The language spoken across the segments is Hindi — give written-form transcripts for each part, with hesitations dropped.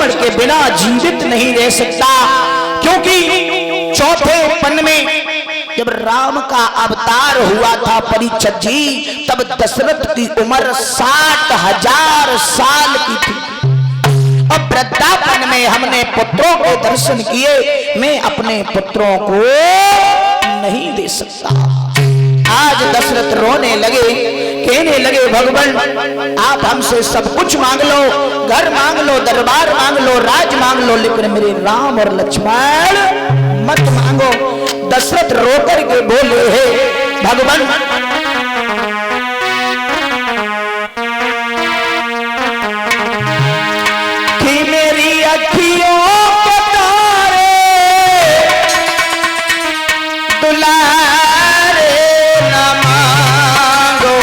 लक्ष्मण के बिना जीवित नहीं रह सकता, क्योंकि चौथे पन में जब राम का अवतार हुआ था परीक्षित जी, तब दशरथ की उम्र 60,000 साल की थी। अब वृद्धापन में हमने पुत्रों के दर्शन किए, मैं अपने पुत्रों को नहीं दे सकता। आज दशरथ रोने लगे, कहने लगे भगवान आप हमसे सब कुछ मांग लो, घर मांग लो, दरबार मांग लो, राज मांग लो, लेकिन मेरे राम और लक्ष्मण मत मांगो। दशरथ रोकर के बोले हे भगवान कि मेरी अखियों के तारे दुलारे न मांगो,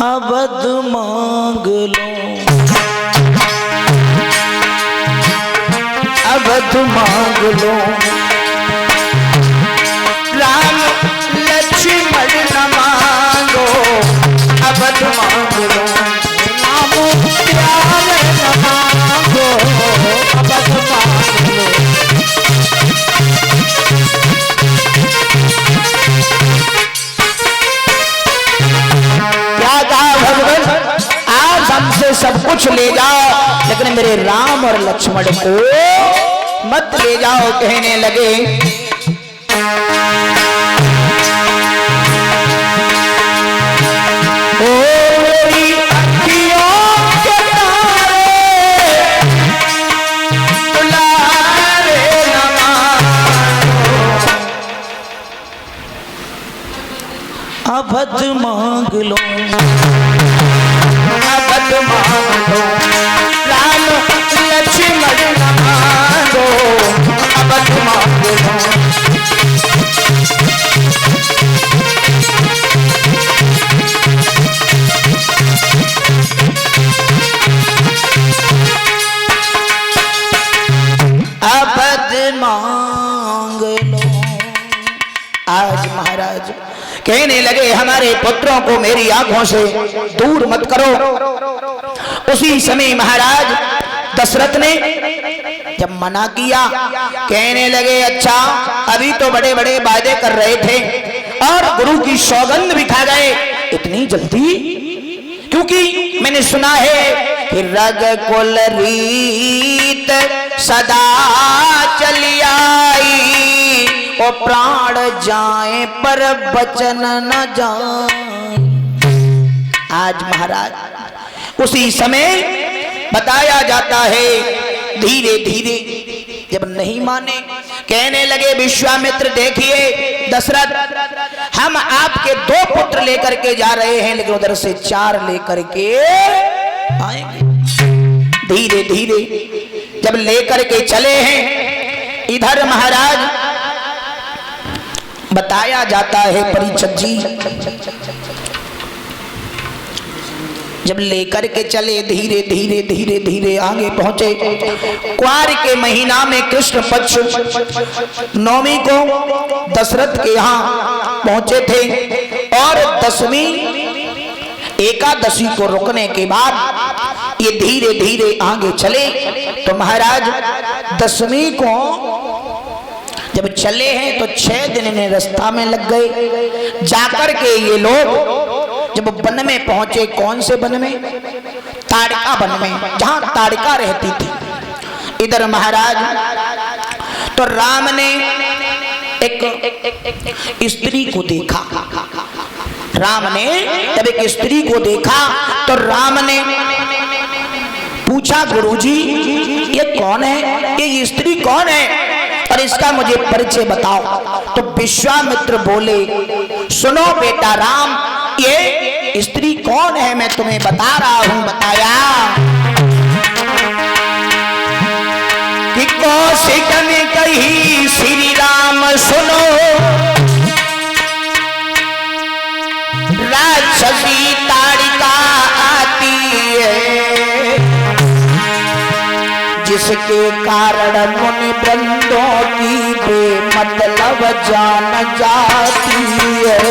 अवध मांग लो, अवध मांग लो। राम लक्ष्मण न मांगो, अवध मांग लो। राम प्यारे न मांगो, अवध मांग लो। क्या कहा भगवान आज हमसे सब कुछ ले जाओ, लेकिन मेरे राम और लक्ष्मण को मत ले जाओ। कहने लगे ओ मेरी अखियों के तारे दुलारे न मांगो, अवध मांग लो, अवध मांग लो। राम लक्ष्मण न मांगो, अवध मांग लो। अवध मांग लो। आज महाराज कहने लगे हमारे पुत्रों को मेरी आंखों से दूर मत करो। उसी समय महाराज दशरथ ने जब मना किया, कहने लगे अच्छा अभी तो बड़े बड़े वादे कर रहे थे और गुरु की सौगंध भी खा गए, इतनी जल्दी? क्योंकि मैंने सुना है कि रग कुल रीत सदा चली आई, और प्राण जाए पर बचन न जाए। आज महाराज उसी समय बताया जाता है, धीरे धीरे जब नहीं माने, कहने लगे विश्वामित्र देखिए दशरथ हम आपके 2 पुत्र लेकर के जा रहे हैं, लेकिन उधर से 4 लेकर के आएंगे। धीरे धीरे जब लेकर के चले हैं, इधर महाराज बताया जाता है परीक्षित जी जब लेकर के चले, धीरे धीरे धीरे धीरे आगे पहुंचे। क्वार के महीना में कृष्ण पक्ष 9वीं को दशरथ के यहाँ पहुंचे थे, और 10वीं एकादशी को रुकने के बाद ये धीरे धीरे आगे चले। तो महाराज 10वीं को जब चले हैं तो 6 दिन में रास्ता में लग गए। जाकर के ये लोग जब वन में पहुंचे, कौन से वन में? ताड़का वन में, जहां ताड़का रहती थी। इधर महाराज तो राम ने एक स्त्री को देखा। राम ने जब एक स्त्री को देखा तो राम ने पूछा गुरुजी ये कौन है, ये स्त्री कौन है और इसका मुझे परिचय बताओ। तो विश्वामित्र बोले सुनो बेटा राम, ये स्त्री कौन है मैं तुम्हें बता रहा हूं। बताया कि कौशिक ने कही श्री राम सुनो, राक्षसी ताड़िका आती है, जिसके कारण मुनि बंदों की बेमतलब जान जाती है।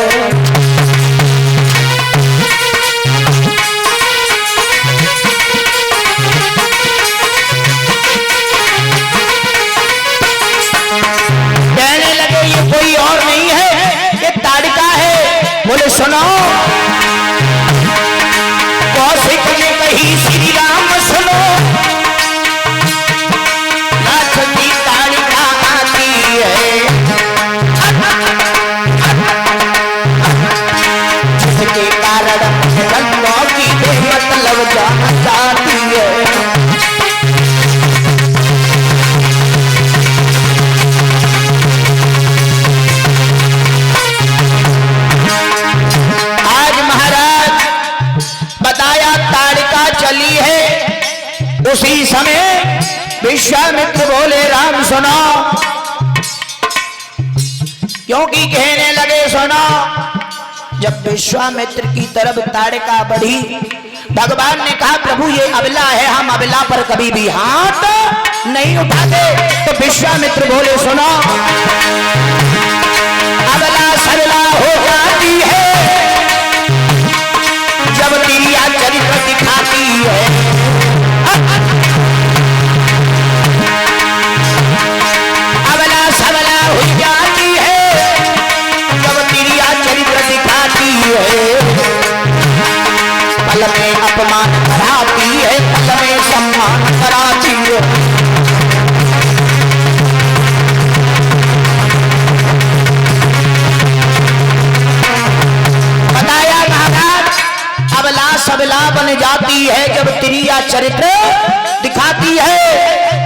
चली है। उसी समय विश्वामित्र बोले राम सुनो, क्योंकि कहने लगे सुनो। जब विश्वामित्र की तरफ ताड़का बढ़ी, भगवान ने कहा प्रभु ये अबला है, हम अबला पर कभी भी हाथ नहीं उठाते। तो विश्वामित्र बोले सुनो, अबला सरला हो जाती है जब तिरिया चरित्र दिखाती है। अबला सबला हो जाती है जब तिरिया चरित्र दिखाती है। पल में अपमान कराती है, पल में सम्मान कराती है। बताया महाराज, अबला सबला बन जाती है जब तिरिया चरित्र दिखाती है,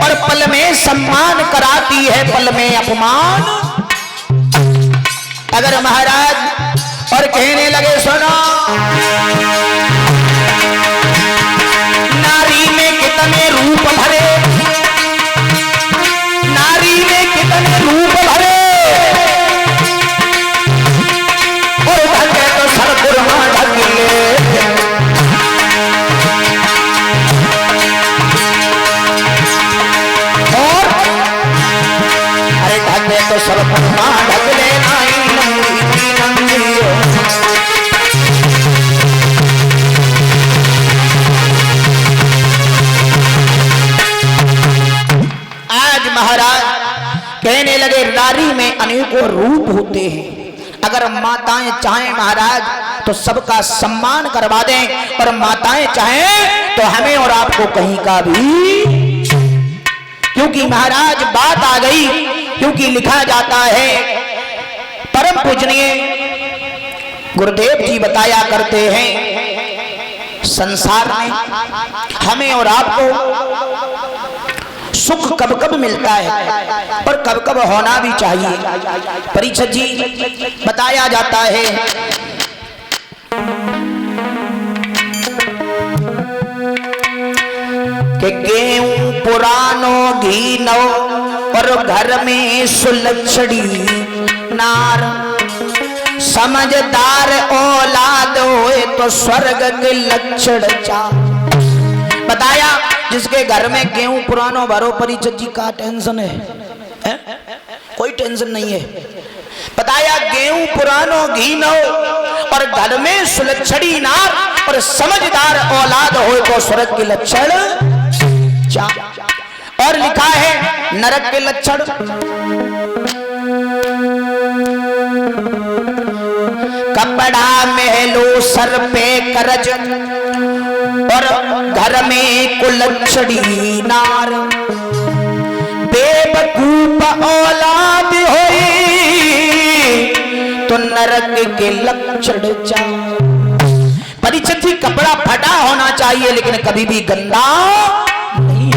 और पल में सम्मान कराती है, पल में अपमान। अगर महाराज और कहने लगे सुनो, नारी में कितने रूप भरे, नारी में कितने रूप भरे, और ढके तो सरगुरमा ढक ले। और अरे ढके तो सरगुरमा ढक ले, नाई नंगी नंगी। महाराज कहने लगे नारी में अनेकों रूप होते हैं। अगर माताएं चाहें महाराज तो सबका सम्मान करवा दें, और माताएं चाहें तो हमें और आपको कहीं का भी, क्योंकि महाराज बात आ गई। क्योंकि लिखा जाता है, परम पूजनीय गुरुदेव जी बताया करते हैं, संसार में हमें और आपको सुख कब कब मिलता है और कब कब होना भी चाहिए। परीक्षित जी बताया जाता है कि गेहूं पुरानो घी नो और घर में सुलक्षणी नार, समझदार औलाद होए तो स्वर्ग के लक्षण चा। बताया जिसके घर में गेहूं पुरानो भरो, परिचित जी का टेंशन है? कोई टेंशन नहीं है। बताया गेहूं पुरानो घी नो और घर में सुलक्षणी नार, और समझदार औलाद हो तो स्वर्ग के लक्षण चा। और लिखा है नरक के लक्षण, कपड़ा महलो सर पे करज, और घर में कुलक्षणी नार, बेवकूफ औलाद होई तो नरक के लक्षण चा। परिचित जी कपड़ा फटा होना चाहिए लेकिन कभी भी गंदा नहीं।